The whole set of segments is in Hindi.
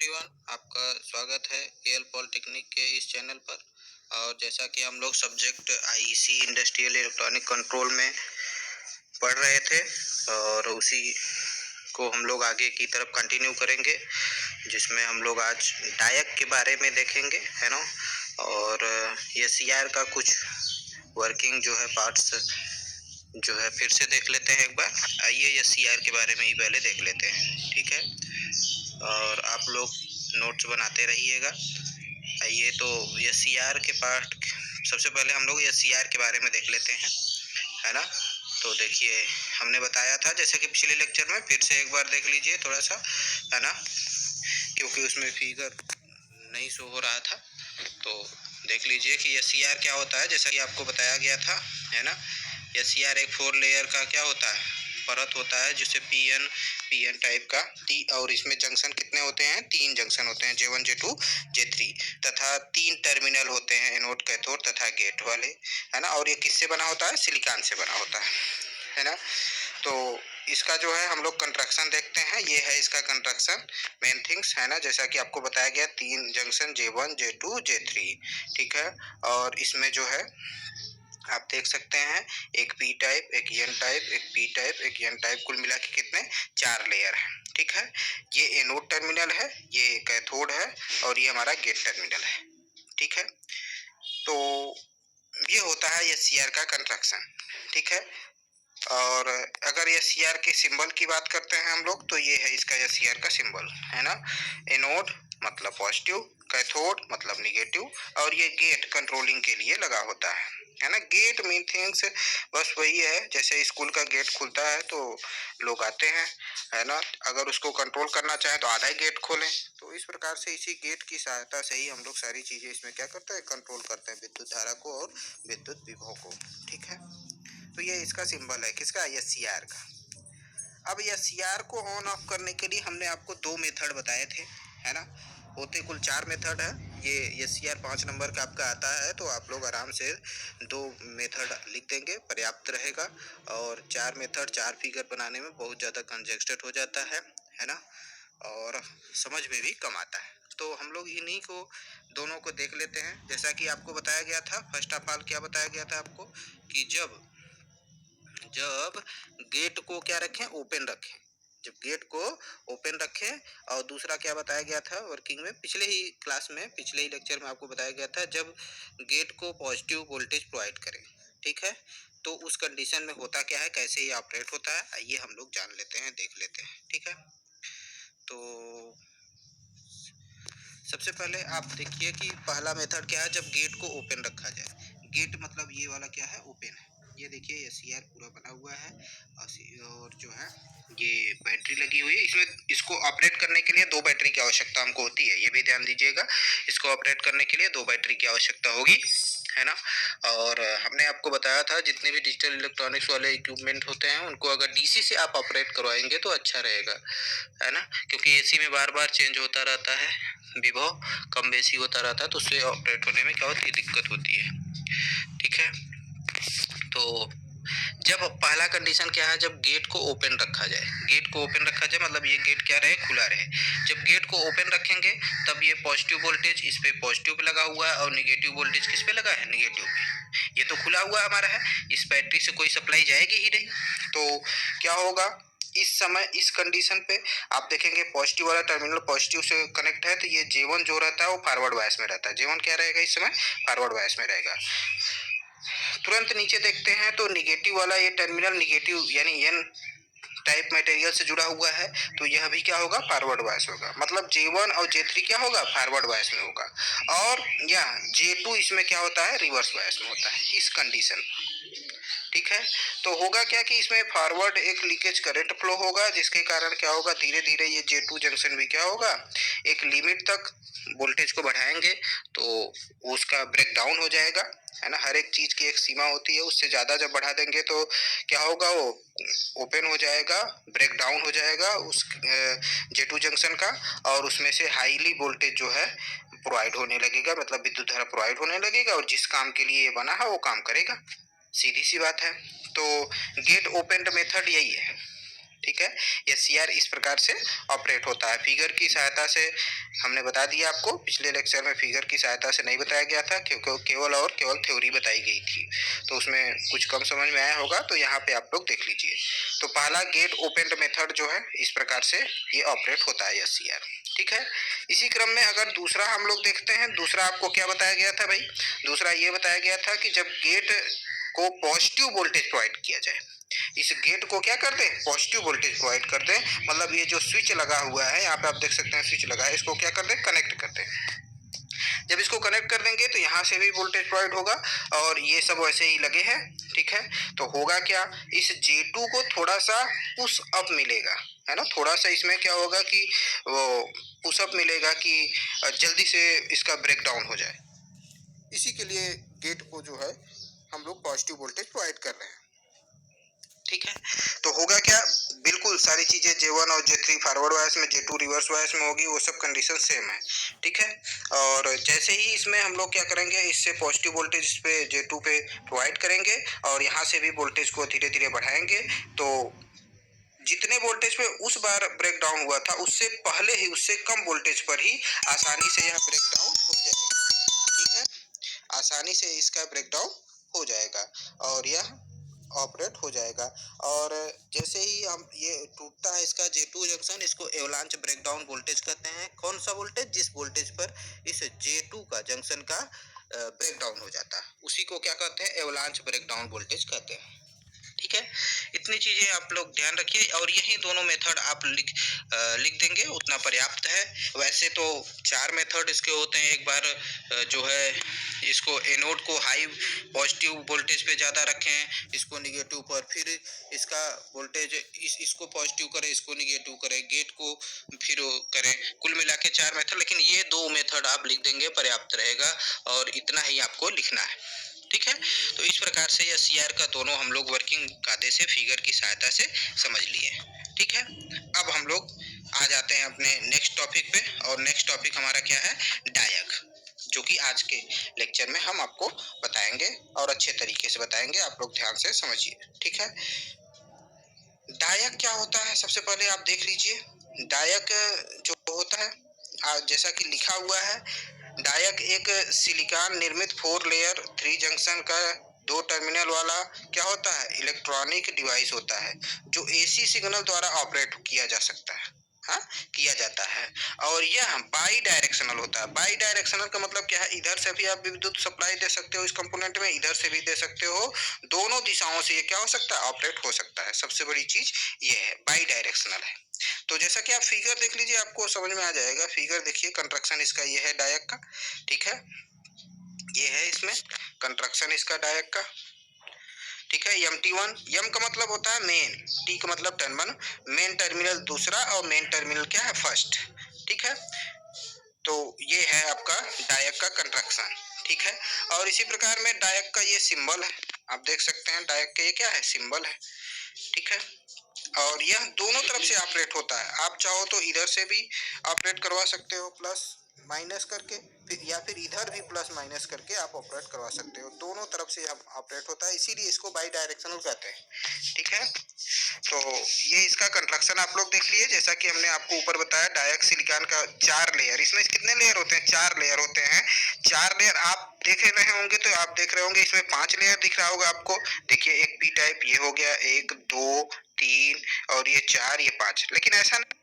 एवरीवन, आपका स्वागत है एल पॉलिटेक्निक के इस चैनल पर। और जैसा कि हम लोग subject IEC industrial electronic control में पढ़ रहे थे और उसी को हम लोग आगे की तरफ कंटिन्यू करेंगे, जिसमें हम लोग आज डायक के बारे में देखेंगे, है ना। और ये सीआर का कुछ वर्किंग जो है पार्ट्स जो है फिर से देख लेते हैं एक बार। आइए ये सीआर के बारे में ही पहले देख लेते हैं, ठीक है। और आप लोग नोट्स बनाते रहिएगा। आइए तो ये सीआर के पार्ट सबसे पहले हम लोग ये सीआर के बारे में देख लेते हैं, है ना। तो देखिए, हमने बताया था जैसे कि पिछले लेक्चर में, फिर से एक बार देख लीजिए थोड़ा सा, है ना, क्योंकि उसमें फिगर नहीं शो हो रहा था। तो देख लीजिए कि ये सीआर क्या होता है, जैसा कि आपको बताया गया था, है ना। ये सीआर एक 4 लेयर का क्या होता है, परत होता है, जिसे पीएन टाइप का और इसमें जंक्शन कितने होते हैं, 3 जंक्शन होते हैं, J1 J2 J3, तथा 3 टर्मिनल होते हैं, एनोड, कैथोड तथा गेट वाले, है ना। और ये किससे बना होता है, सिलिकॉन से बना होता है ना। तो इसका जो है हम लोग कंस्ट्रक्शन देखते हैं। ये है इसका कंस्ट्रक्शन, मेन थिंग्स, है ना। जैसा कि आपको बताया गया, 3 जंक्शन J1 J2 J3, ठीक है। और इसमें जो है आप देख सकते हैं, एक पी टाइप, एक एन टाइप, एक पी टाइप, एक एन टाइप, कुल मिला के कितने, 4 लेयर है, ठीक है। ये एनोड टर्मिनल है, ये कैथोड है, और ये हमारा गेट टर्मिनल है, ठीक है। तो ये होता है ये सीआर का कंस्ट्रक्शन, ठीक है। और अगर ये सीआर के सिंबल की बात करते हैं हम लोग, तो ये है इसका ये सीआर का सिंबल, है ना। एनोड मतलब पॉजिटिव, कैथोड मतलब निगेटिव, और ये गेट कंट्रोलिंग के लिए लगा होता है ना। गेट मीन थिंग्स बस वही है, जैसे स्कूल का गेट खुलता है तो लोग आते हैं, है ना। अगर उसको कंट्रोल करना चाहे तो आधा ही गेट खोलें। तो इस प्रकार से इसी गेट की सहायता से ही हम लोग सारी चीजें इसमें क्या करते हैं, कंट्रोल करते हैं, विद्युत धारा को और विद्युत विभव को, ठीक है। तो ये इसका सिंबल है, किसका, ये सीआर का। अब ये सीआर को ऑन ऑफ करने के लिए हमने आपको 2 मेथड बताए थे, है ना। होते कुल 4 मेथड है। ये सीआर 5 नंबर का आपका आता है, तो आप लोग आराम से 2 मेथड लिख देंगे, पर्याप्त रहेगा। और 4 मेथड 4 फिगर बनाने में बहुत ज़्यादा कंजेस्टेड हो जाता है ना, और समझ में भी कम आता है। तो हम लोग इन्हीं को दोनों को देख लेते हैं। जैसा कि आपको बताया गया था, फर्स्ट ऑफ ऑल क्या बताया गया था आपको, कि जब जब गेट को क्या रखें, ओपन रखें। जब गेट को ओपन रखें, और दूसरा क्या बताया गया था वर्किंग में, पिछले ही क्लास में, पिछले ही लेक्चर में आपको बताया गया था, जब गेट को पॉजिटिव वोल्टेज प्रोवाइड करें, ठीक है। तो उस कंडीशन में होता क्या है, कैसे ये ऑपरेट होता है, आइए हम लोग जान लेते हैं, देख लेते हैं, ठीक है। तो सबसे पहले आप देखिए कि पहला मेथड क्या है, जब गेट को ओपन रखा जाए। गेट मतलब ये वाला क्या है, ओपन है। ये देखिए, ये सीआर पूरा बना हुआ है, और जो है ये बैटरी लगी हुई है इसमें। इसको ऑपरेट करने के लिए 2 बैटरी की आवश्यकता हमको होती है, ये भी ध्यान दीजिएगा। इसको ऑपरेट करने के लिए 2 बैटरी की आवश्यकता होगी, है ना। और हमने आपको बताया था, जितने भी डिजिटल इलेक्ट्रॉनिक्स वाले इक्विपमेंट होते हैं, उनको अगर डीसी से आप ऑपरेट करवाएंगे तो अच्छा रहेगा, है ना। क्योंकि एसी में बार बार चेंज होता रहता है, विभव कम बेसी होता रहता है, तो उससे ऑपरेट होने में क्या होती है, दिक्कत होती है, ठीक है। तो जब पहला कंडीशन क्या है, जब गेट को ओपन रखा जाए। गेट को ओपन रखा जाए मतलब ये गेट क्या रहे, खुला रहे। जब गेट को ओपन रखेंगे तब ये पॉजिटिव वोल्टेज इस पे पॉजिटिव पे लगा हुआ है, और निगेटिव वोल्टेज किस पे लगा है, निगेटिव पे। ये तो खुला हुआ हमारा है, इस बैटरी से कोई सप्लाई जाएगी ही नहीं। तो क्या होगा, इस समय इस कंडीशन पे आप देखेंगे, पॉजिटिव वाला टर्मिनल पॉजिटिव से कनेक्ट है, तो ये J1 जो रहता है वो फॉरवर्ड बायस में रहता है। J1 क्या रहेगा इस समय, फॉरवर्ड बायस में रहेगा। तुरंत नीचे देखते हैं तो निगेटिव वाला ये टर्मिनल निगेटिव यानी एन टाइप मटेरियल से जुड़ा हुआ है, तो यह भी क्या होगा, फॉरवर्ड बायस होगा। मतलब J1 और J3 क्या होगा, फॉरवर्ड बायस में होगा। और यह J2 इसमें क्या होता है, रिवर्स बायस में होता है, इस कंडीशन, ठीक है। तो होगा क्या कि इसमें फॉरवर्ड एक लीकेज करंट फ्लो होगा, जिसके कारण क्या होगा, धीरे धीरे ये J2 जंक्शन भी क्या होगा, एक लिमिट तक वोल्टेज को बढ़ाएंगे तो उसका ब्रेक डाउन हो जाएगा, है ना। हर एक चीज की एक सीमा होती है, उससे ज्यादा जब बढ़ा देंगे तो क्या होगा, वो ओपन हो जाएगा, ब्रेक डाउन हो जाएगा उस J2 जंक्शन का, और उसमें से हाईली वोल्टेज जो है प्रोवाइड होने लगेगा, मतलब विद्युत धारा प्रोवाइड होने लगेगा, और जिस काम के लिए ये बना है वो काम करेगा। सीधी सी बात है। तो गेट ओपन मेथड यही है। ठीक है, एससीआर इस प्रकार से ऑपरेट होता है। फिगर की सहायता से हमने बता दिया आपको, पिछले लेक्चर में फिगर की सहायता से नहीं बताया गया था क्योंकि केवल थ्योरी बताई गई थी, तो उसमें कुछ कम समझ में आया होगा, तो यहाँ पे आप लोग देख लीजिए। तो पहला गेट ओपन मेथड जो है इस प्रकार से ये ऑपरेट होता है एससीआर, ठीक है। इसी क्रम में अगर दूसरा हम लोग देखते हैं, दूसरा आपको क्या बताया गया था भाई? दूसरा ये बताया गया था कि जब गेट को पॉजिटिव वोल्टेज प्रोवाइड किया जाए, इस गेट को क्या कर दे, पॉजिटिव वोल्टेज प्रोवाइड कर दे, मतलब ये जो स्विच लगा हुआ है यहाँ पे आप देख सकते हैं स्विच लगा है, इसको क्या कर दे, कनेक्ट कर दे। जब इसको कनेक्ट कर देंगे तो यहाँ से भी वोल्टेज प्रोवाइड होगा और ये सब वैसे ही लगे हैं, ठीक है। तो होगा क्या, इस J2 को थोड़ा सा पुश अप मिलेगा, है ना, थोड़ा सा इसमें क्या होगा कि वो पुश अप मिलेगा कि जल्दी से इसका ब्रेक डाउन हो जाए। इसी के लिए गेट को जो है हम लोग पॉजिटिव वोल्टेज प्रोवाइड कर रहे हैं, ठीक है। तो होगा क्या, बिल्कुल सारी चीजें J1 और J3 फॉरवर्ड वायस में, J2 रिवर्स वायस में होगी, वो सब कंडीशन सेम है, ठीक है। और जैसे ही इसमें हम लोग क्या करेंगे, इससे पॉजिटिव वोल्टेज पे J2 पे प्रोवाइड करेंगे और यहाँ से भी वोल्टेज को धीरे धीरे बढ़ाएंगे, तो जितने वोल्टेज पे उस बार ब्रेक डाउन हुआ था उससे पहले ही, उससे कम वोल्टेज पर ही आसानी से यह ब्रेक डाउन हो जाएगा, ठीक है। आसानी से इसका ब्रेक डाउन हो जाएगा और यह ऑपरेट हो जाएगा। और जैसे ही हम ये टूटता है इसका J2 जंक्शन, इसको एवलांच ब्रेकडाउन वोल्टेज कहते हैं। कौन सा वोल्टेज, जिस वोल्टेज पर इस J2 का जंक्शन का ब्रेकडाउन हो जाता है उसी को क्या कहते हैं, एवलांच ब्रेकडाउन वोल्टेज कहते हैं, ठीक है। इतनी चीजें आप लोग ध्यान रखिए और यही दोनों मेथड आप लिख देंगे, उतना पर्याप्त है। वैसे तो 4 मेथड इसके होते हैं। एक बार जो है इसको एनोड को हाई पॉजिटिव वोल्टेज पे ज़्यादा रखें, इसको निगेटिव पर, फिर इसका वोल्टेज इसको पॉजिटिव करें, इसको निगेटिव करें, गेट को फिर करें, कुल मिला के 4 मेथड, लेकिन ये 2 मेथड आप लिख देंगे पर्याप्त रहेगा और इतना ही आपको लिखना है, ठीक है। तो इस प्रकार से यह सीआर का दोनों हम लोग वर्किंग कायदे से फिगर की सहायता से समझ लिए, ठीक है। अब हम लोग आ जाते हैं अपने नेक्स्ट टॉपिक पे, और नेक्स्ट टॉपिक हमारा क्या है, डायग, जो कि आज के लेक्चर में हम आपको बताएंगे और अच्छे तरीके से बताएंगे, आप लोग ध्यान से समझिए, ठीक है। डायग क्या होता है, सबसे पहले आप देख लीजिए। डायग जो होता है, जैसा कि लिखा हुआ है, डायग एक सिलिकॉन निर्मित 4 लेयर 3 जंक्शन का 2 टर्मिनल वाला क्या होता है, इलेक्ट्रॉनिक डिवाइस होता है, जो एसी सिग्नल द्वारा ऑपरेट किया जा सकता है, हाँ, किया जाता है। और यह बाई डायरेक्शनल होता है। बाई डायरेक्शनल का मतलब क्या है, इधर से भी आप विद्युत सप्लाई दे सकते हो इस कंपोनेंट में, इधर से भी दे सकते हो, दोनों दिशाओं से ये क्या हो सकता है, ऑपरेट हो सकता है। सबसे बड़ी चीज ये है, बाई डायरेक्शनल है। तो जैसा कि आप फिगर देख लीजिए, आपको समझ में आ जाएगा। फिगर देखिए, कंस्ट्रक्शन इसका ये है डायग का, ठीक है, ये है इसमें कंस्ट्रक्शन इसका डायग का, ठीक है। MT1, एम का मतलब होता है मेन, टी का मतलब टर्मिनल, मेन टर्मिनल दूसरा और मेन टर्मिनल क्या है, फर्स्ट, ठीक है। तो ये है आपका डायग का कंस्ट्रक्शन, ठीक है। और इसी प्रकार में डायग का ये सिंबल है, आप देख सकते हैं डायग का ये क्या है, सिंबल है, ठीक है। और यह दोनों तरफ से ऑपरेट होता है। आप चाहो तो इधर से भी ऑपरेट करवा सकते हो प्लस माइनस करके, या फिर इधर भी प्लस माइनस करके आप ऑपरेट करवा सकते हो, दोनों तरफ से ऑपरेट होता है, इसीलिए इसको बाई डायरेक्शनल कहते हैं, ठीक है। तो ये इसका कंस्ट्रक्शन आप लोग देख लिए, जैसा कि हमने आपको ऊपर बताया, डायग सिलिकॉन का 4 लेयर, इसमें कितने लेयर होते हैं, 4 लेयर होते हैं। 4 लेयर आप देख रहे होंगे, तो आप देख रहे होंगे इसमें 5 लेयर दिख रहा होगा आपको, देखिए एक पी टाइप, ये हो गया 1 2 3 और ये 4, ये 5, लेकिन ऐसा नहीं,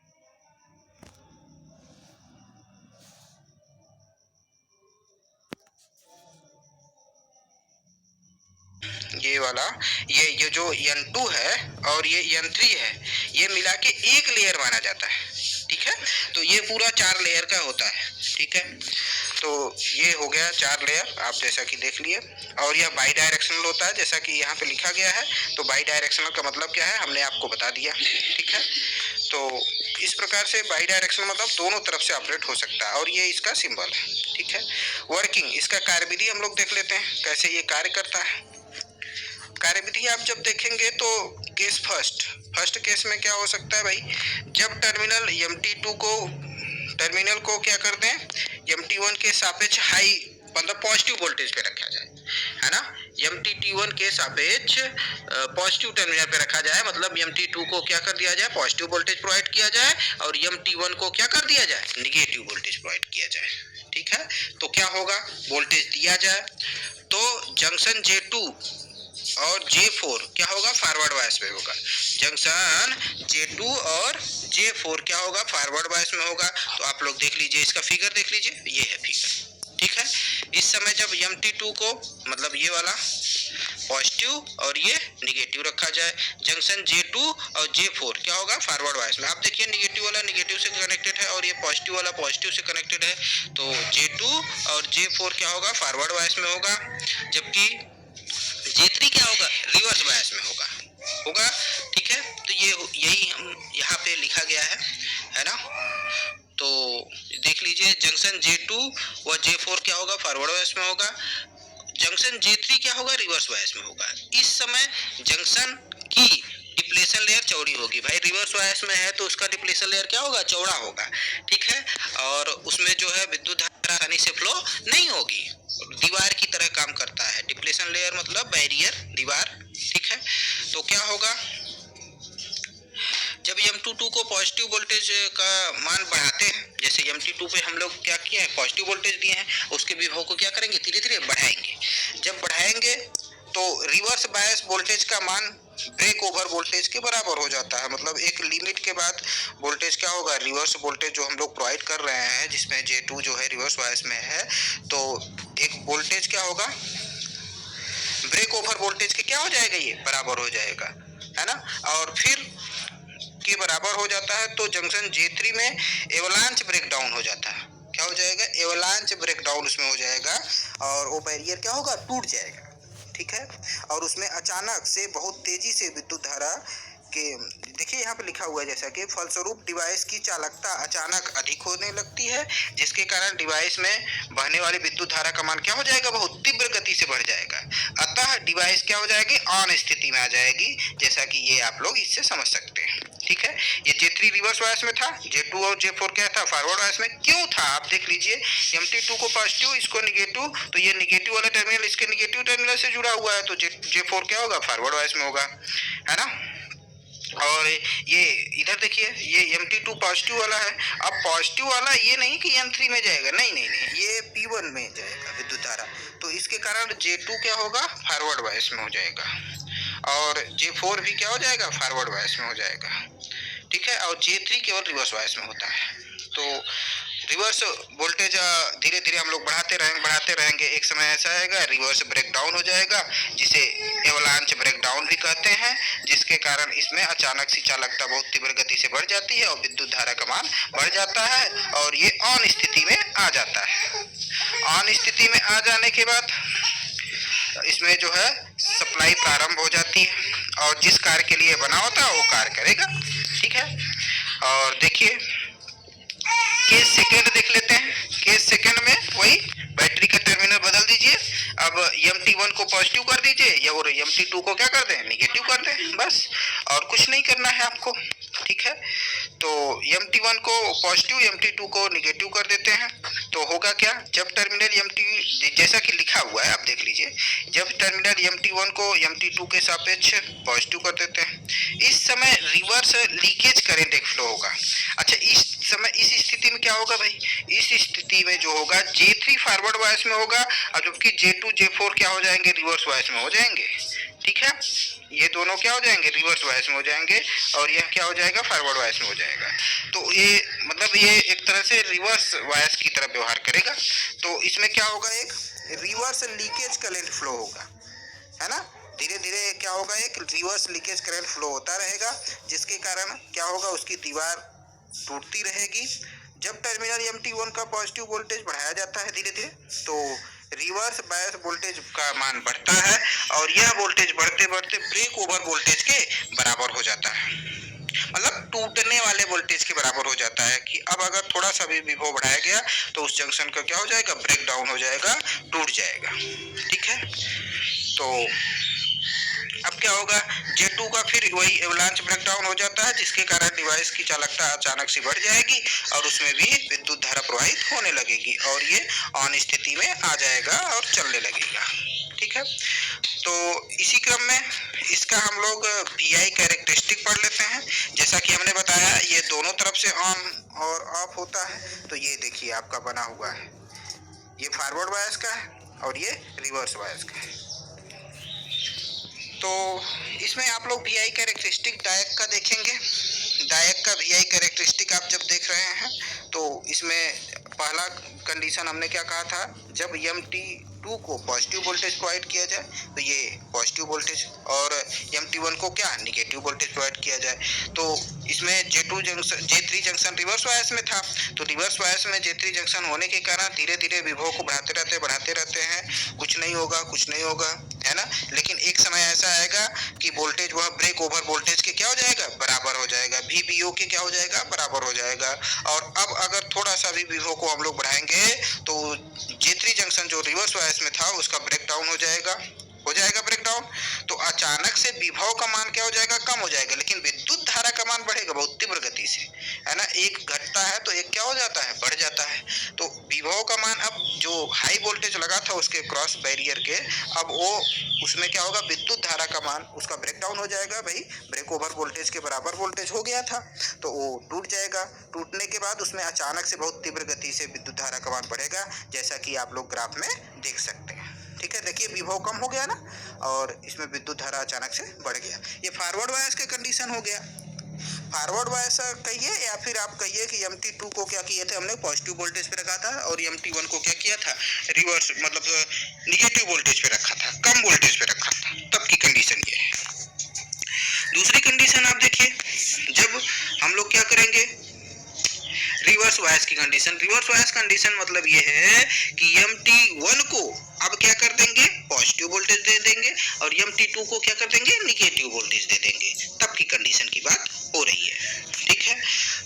ये वाला, ये जो N2 है और ये N3 है, ये मिला के एक लेयर माना जाता है, ठीक है। तो ये पूरा 4 लेयर का होता है, ठीक है। तो ये हो गया 4 लेयर, आप जैसा कि देख लिए। और यह बाई डायरेक्शनल होता है, जैसा कि यहाँ पे लिखा गया है। तो बाई डायरेक्शनल का मतलब क्या है, हमने आपको बता दिया, ठीक है। तो इस प्रकार से बाई डायरेक्शनल मतलब दोनों तरफ से ऑपरेट हो सकता है, और ये इसका सिंबल है, ठीक है। वर्किंग, इसका कार्यविधि हम लोग देख लेते हैं, कैसे ये कार्य करता है। कार्यविधि आप जब देखेंगे तो केस फर्स्ट केस में क्या हो सकता है भाई, जब टर्मिनल को क्या कर दें, MT1 के सापेक्ष हाई मतलब पॉजिटिव वोल्टेज पे रखा जाए, है ना, MT1 के सापेक्ष पॉजिटिव टर्मिनल पे रखा जाए, मतलब MT2 को क्या कर दिया जाए, पॉजिटिव वोल्टेज प्रोवाइड किया जाए और MT1 को क्या कर दिया जाए, निगेटिव वोल्टेज प्रोवाइड किया जाए। ठीक है, तो क्या होगा, वोल्टेज दिया जाए तो जंक्शन J2 और J4 क्या होगा, फॉरवर्ड बायस में होगा। जंक्शन J2 और J4 क्या होगा, फॉरवर्ड बायस में होगा। तो आप लोग देख लीजिए, इसका फिगर देख लीजिए, ये है फिगर। ठीक है, इस समय जब MT2 को, मतलब ये वाला पॉजिटिव और ये निगेटिव रखा जाए, जंक्शन J2 और J4 क्या होगा, फॉरवर्ड बायस में। आप देखिए निगेटिव वाला निगेटिव से कनेक्टेड है और ये पॉजिटिव वाला पॉजिटिव से कनेक्टेड है, तो J2 और J4 क्या होगा, फॉरवर्ड बायस में होगा, जबकि J3 क्या होगा, रिवर्स बायस में होगा। ठीक है, तो ये यही हम यहाँ पे लिखा गया है ना। तो देख लीजिए, जंक्शन J2 व J4 क्या होगा, फॉरवर्ड बायस में होगा, जंक्शन J3 क्या होगा, रिवर्स बायस में होगा। इस समय जंक्शन की डिप्लेशन लेयर चौड़ी होगी। भाई रिवर्स बायस में है तो उसका डिप्लेशन लेयर क्या होगा, चौड़ा होगा। ठीक है, और उसमें जो है विद्युत धारा आसानी से फ्लो नहीं होगी, दीवार की तरह काम करता है। डिप्लेशन लेयर मतलब बैरियर, दीवार। ठीक है, तो क्या होगा, जब M22 को पॉजिटिव वोल्टेज का मान बढ़ाते हैं, जैसे MT2 पे हम लोग क्या किए हैं, पॉजिटिव वोल्टेज दिए हैं, उसके विभव को क्या करेंगे, धीरे धीरे बढ़ाएंगे। जब बढ़ाएंगे तो रिवर्स बायस वोल्टेज का मान ब्रेक ओवर वोल्टेज के बराबर हो जाता है। मतलब एक लिमिट के बाद वोल्टेज क्या होगा, रिवर्स वोल्टेज जो हम लोग प्रोवाइड कर रहे हैं, जिसमें J2 जो है रिवर्स बायस में है, तो एक वोल्टेज क्या होगा, ब्रेक ओवर वोल्टेज के क्या हो जाएगा, ये बराबर हो जाएगा, है ना। और फिर के बराबर हो जाता है तो जंक्शन J3 में एवलांच ब्रेकडाउन हो जाता है। क्या हो जाएगा, एवलांच ब्रेकडाउन उसमें हो जाएगा और वो बैरियर क्या होगा, टूट जाएगा। ठीक है, और उसमें अचानक से बहुत तेजी से विद्युत धारा के, देखिए यहाँ पे लिखा हुआ है जैसा कि फलस्वरूप डिवाइस की चालकता अचानक अधिक होने लगती है, जिसके कारण डिवाइस में बहने वाली विद्युत धारा का मान क्या हो जाएगा, बहुत तीव्र गति से बढ़ जाएगा। अतः डिवाइस क्या हो जाएगी, ऑन स्थिति में आ जाएगी, जैसा कि ये आप लोग इससे समझ सकते हैं। ठीक है, ये J3 रिवर्स बायस में था, J2 और J4 क्या था, फॉरवर्ड बायस में। क्यों था, आप देख लीजिए, MT2 को पॉजिटिव, इसको निगेटिव, तो ये निगेटिव वाला टर्मिनल इसके निगेटिव टर्मिनल से जुड़ा हुआ है, तो J4 क्या होगा, फॉरवर्ड बायस में होगा, है ना। और ये इधर देखिए, ये MT2 पॉजिटिव वाला है। अब पॉजिटिव वाला ये नहीं कि M3 में जाएगा, नहीं नहीं नहीं, ये P1 में जाएगा विद्युत धारा, तो इसके कारण J2 क्या होगा, फॉरवर्ड बायस में हो जाएगा, और J4 भी क्या हो जाएगा, फॉरवर्ड बायस में हो जाएगा। ठीक है, और J3 केवल रिवर्स बायस में होता है। तो रिवर्स वोल्टेज धीरे धीरे हम लोग बढ़ाते रहेंगे, एक समय ऐसा आएगा रिवर्स ब्रेकडाउन हो जाएगा, जिसे एवलांच ब्रेकडाउन भी कहते हैं, जिसके कारण इसमें अचानक सी चालकता बहुत तीव्र गति से बढ़ जाती है और विद्युत धारा का मान बढ़ जाता है और ये ऑन स्थिति में आ जाता है। ऑन स्थिति में आ जाने के बाद इसमें जो है सप्लाई प्रारंभ हो जाती है और जिस कार्य के लिए बना होता है वो कार्य करेगा। ठीक है, और देखिए केस सेकेंड देख लेते हैं। केस सेकेंड में वही बैटरी का टर्मिनल बदल दीजिए, अब MT1 को पॉजिटिव कर दीजिए या और MT2 को क्या कर दें, निगेटिव कर दें, बस और कुछ नहीं करना है आपको। ठीक है, तो MT1 को पॉजिटिव, MT2 को निगेटिव कर देते हैं, तो होगा क्या, जब टर्मिनल MT, जैसा कि लिखा हुआ है आप देख लीजिए, जब टर्मिनल MT1 को MT2 के सापेक्ष पॉजिटिव कर देते हैं, इस समय रिवर्स लीकेज करंट एक फ्लो होगा। अच्छा, इस समय इस स्थिति में क्या होगा भाई, इस स्थिति में जो होगा J3 फॉरवर्ड बायस में होगा और जबकि J2 J4 क्या हो जाएंगे, रिवर्स बायस में हो जाएंगे। ठीक है, ये दोनों क्या हो जाएंगे, रिवर्स बायस में हो जाएंगे और यह क्या हो जाएगा, फॉरवर्ड बायस में हो जाएगा। तो ये मतलब ये एक तरह से रिवर्स बायस की तरह व्यवहार करेगा। तो इसमें क्या होगा, एक रिवर्स लीकेज करंट फ्लो होगा, है ना। धीरे धीरे क्या होगा, एक रिवर्स लीकेज करंट फ्लो होता रहेगा, जिसके कारण क्या होगा, उसकी दीवार टूटती रहेगी। जब टर्मिनल MT1 का पॉजिटिव वोल्टेज बढ़ाया जाता है धीरे धीरे, तो रिवर्स बायस वोल्टेज का मान बढ़ता है और यह वोल्टेज बढ़ते बढ़ते ब्रेक ओवर वोल्टेज के बराबर हो जाता है, मतलब टूटने वाले वोल्टेज के बराबर हो जाता है कि अब अगर थोड़ा सा भी विभव बढ़ाया गया तो उस जंक्शन का क्या हो जाएगा, ब्रेक डाउन हो जाएगा, टूट जाएगा। ठीक है, तो अब क्या होगा, J2 का फिर वही एवलांच ब्रेकडाउन हो जाता है, जिसके कारण डिवाइस की चालकता अचानक से बढ़ जाएगी और उसमें भी विद्युत धारा प्रवाहित होने लगेगी और ये ऑन स्थिति में आ जाएगा और चलने लगेगा। ठीक है, तो इसी क्रम में इसका हम लोग VI कैरेक्टरिस्टिक पढ़ लेते हैं। जैसा कि हमने बताया ये दोनों तरफ से ऑन और ऑफ होता है। तो ये देखिए आपका बना हुआ है, ये फॉरवर्ड बायस का है और ये रिवर्स बायस का है। तो इसमें आप लोग VI कैरेक्टरिस्टिक डायक का देखेंगे। डायक का VI कैरेक्टरिस्टिक आप जब देख रहे हैं तो इसमें पहला कंडीशन हमने क्या कहा था, जब MT2 को पॉजिटिव वोल्टेज प्रोवाइड किया जाए तो ये पॉजिटिव वोल्टेज, और MT1 को क्या निगेटिव वोल्टेज प्रोवाइड किया जाए। तो इसमें J3 जंक्शन रिवर्स बायस में था, तो रिवर्स बायस में J3 जंक्शन होने के कारण धीरे धीरे विभव को बढ़ाते रहते हैं, कुछ नहीं होगा, है ना। लेकिन एक समय ऐसा आएगा कि वोल्टेज वह ब्रेक ओवर वोल्टेज के क्या हो जाएगा, बराबर हो जाएगा, VBO के क्या हो जाएगा, बराबर हो जाएगा। और अब अगर थोड़ा सा भी विभव को हम लोग बढ़ाएंगे तो J3 जंक्शन जो रिवर्स बायस में था उसका ब्रेक डाउन हो जाएगा ब्रेक डाउन। तो अचानक से विभव का मान क्या हो जाएगा, कम हो जाएगा, लेकिन विद्युत धारा का मान बढ़ेगा बहुत तीव्र गति से, है ना। एक घटता है तो एक क्या हो जाता है, बढ़ जाता है। तो विभव का मान अब जो हाई वोल्टेज लगा था उसके क्रॉस बैरियर के, अब वो उसमें क्या होगा, विद्युत धारा का मान उसका ब्रेक डाउन हो जाएगा, भाई ब्रेक ओवर वोल्टेज के बराबर वोल्टेज हो गया था तो वो टूट जाएगा। टूटने के बाद उसमें अचानक से बहुत तीव्र गति से विद्युत धारा का मान बढ़ेगा, जैसा कि आप लोग ग्राफ में देख सकते हैं। ठीक है, देखिए विभव कम हो गया ना और इसमें विद्युत धारा अचानक से बढ़ गया। ये फॉरवर्ड बायस के कंडीशन हो गया। फॉरवर्ड बायस कहिए या फिर आप कहिए कि MT2 को क्या किए थे हमने, पॉजिटिव वोल्टेज पे रखा था, और MT1 को क्या किया था, रिवर्स मतलब निगेटिव वोल्टेज पे रखा था, कम वोल्टेज पे रखा था। तब की कंडीशन ये है। दूसरी कंडीशन आप देखिए, जब हम लोग क्या करेंगे, रिवर्स बायस की कंडीशन। रिवर्स बायस कंडीशन मतलब ये है कि MT1 को अब क्या कर देंगे, पॉजिटिव वोल्टेज दे देंगे, और MT2 को क्या कर देंगे, निगेटिव वोल्टेज दे देंगे। तब की कंडीशन की बात हो रही है, ठीक है।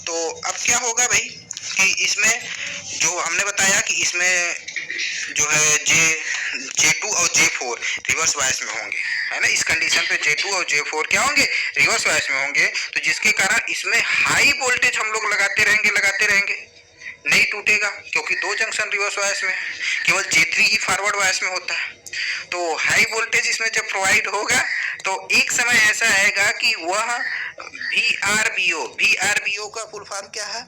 तो अब क्या होगा भाई कि इसमें जो हमने बताया कि इसमें जो है J2 और J4 रिवर्स बायस में होंगे, है ना। इस कंडीशन पे J2 और J4 क्या होंगे, रिवर्स बायस में होंगे। तो जिसके कारण इसमें हाई वोल्टेज हम लोग लगाते रहेंगे, नहीं टूटेगा, क्योंकि दो जंक्शन रिवर्स बायस में है, केवल J3 ही फॉरवर्ड बायस में होता है। तो हाई वोल्टेज इसमें जब प्रोवाइड होगा तो एक समय ऐसा आएगा कि वह VRBO का फुल फॉर्म क्या है,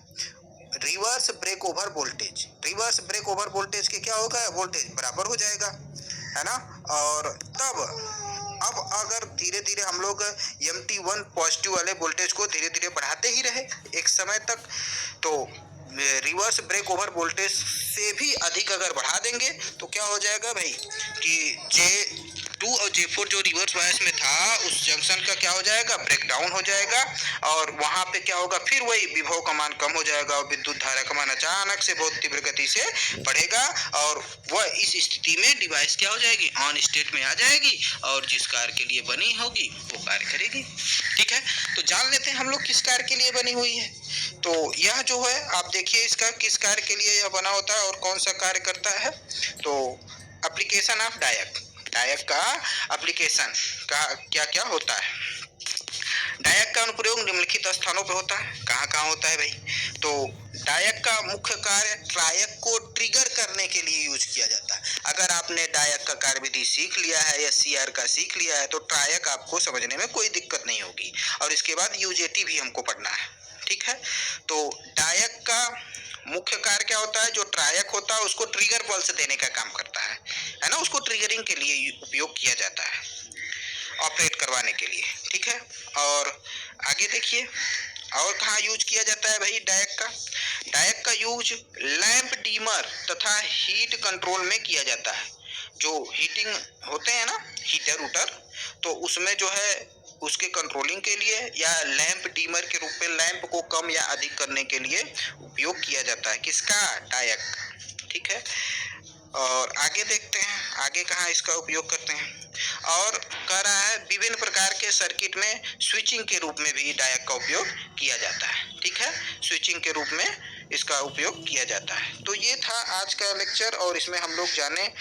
reverse break over voltage. Reverse break over voltage के क्या होगा, वोल्टेज बराबर हो जाएगा, है ना। और तब अब अगर धीरे धीरे हम लोग MT1 पॉजिटिव वाले वोल्टेज को धीरे धीरे बढ़ाते ही रहे एक समय तक, तो रिवर्स ब्रेक ओवर वोल्टेज से भी अधिक अगर बढ़ा देंगे तो क्या हो जाएगा भाई कि J2 और J4 जो रिवर्स बायस में था उस जंक्शन का क्या हो जाएगा, ब्रेक डाउन हो जाएगा, और वहां पे क्या होगा, फिर वही विभव का मान कम हो जाएगा और विद्युत धारा का मान अचानक से बहुत तीव्र गति से बढ़ेगा, और वह इस स्थिति में डिवाइस क्या हो जाएगी, ऑन स्टेट में आ जाएगी, और जिस कार्य के लिए बनी होगी वो कार्य करेगी। ठीक है, तो जान लेते हैं हम लोग किस कार्य के लिए बनी हुई है। तो यह जो है आप देखिए इसका किस कार्य के लिए यह बना होता है और कौन सा कार्य करता है। तो एप्लीकेशन ऑफ डायक, डायक का एप्लीकेशन का क्या क्या होता है। डायक का अनुप्रयोग निम्नलिखित स्थानों पे होता है। कहाँ कहाँ होता है भाई, तो डायक का मुख्य कार्य ट्रायक को ट्रिगर करने के लिए यूज किया जाता है। अगर आपने डायक का कार्यविधि सीख लिया है या CR का सीख लिया है तो ट्रायक आपको समझने में कोई दिक्कत नहीं होगी, और इसके बाद UJT भी हमको पढ़ना है, ठीक है। तो डायक का मुख्य कार्य क्या होता है, जो ट्रायक होता है उसको ट्रिगर पल्स देने का काम करता है ना, उसको ट्रिगरिंग के लिए उपयोग किया जाता है, ऑपरेट करवाने के लिए, ठीक है। और आगे देखिए और कहाँ यूज किया जाता है भाई डायक का। डायक का यूज लैंप डीमर तथा हीट कंट्रोल में किया जाता है। जो हीटिंग होते हैं ना, हीटर उटर, तो उसमें जो है उसके कंट्रोलिंग के लिए या लैंप डीमर के रूप में लैंप को कम या अधिक करने के लिए उपयोग किया जाता है किसका, डायक, ठीक है। और आगे देखते हैं आगे कहाँ इसका उपयोग करते हैं, और कह रहा है विभिन्न प्रकार के सर्किट में स्विचिंग के रूप में भी डायक का उपयोग किया जाता है, ठीक है। स्विचिंग के रूप में इसका उपयोग किया जाता है। तो ये था आज का लेक्चर, और इसमें हम लोग जाने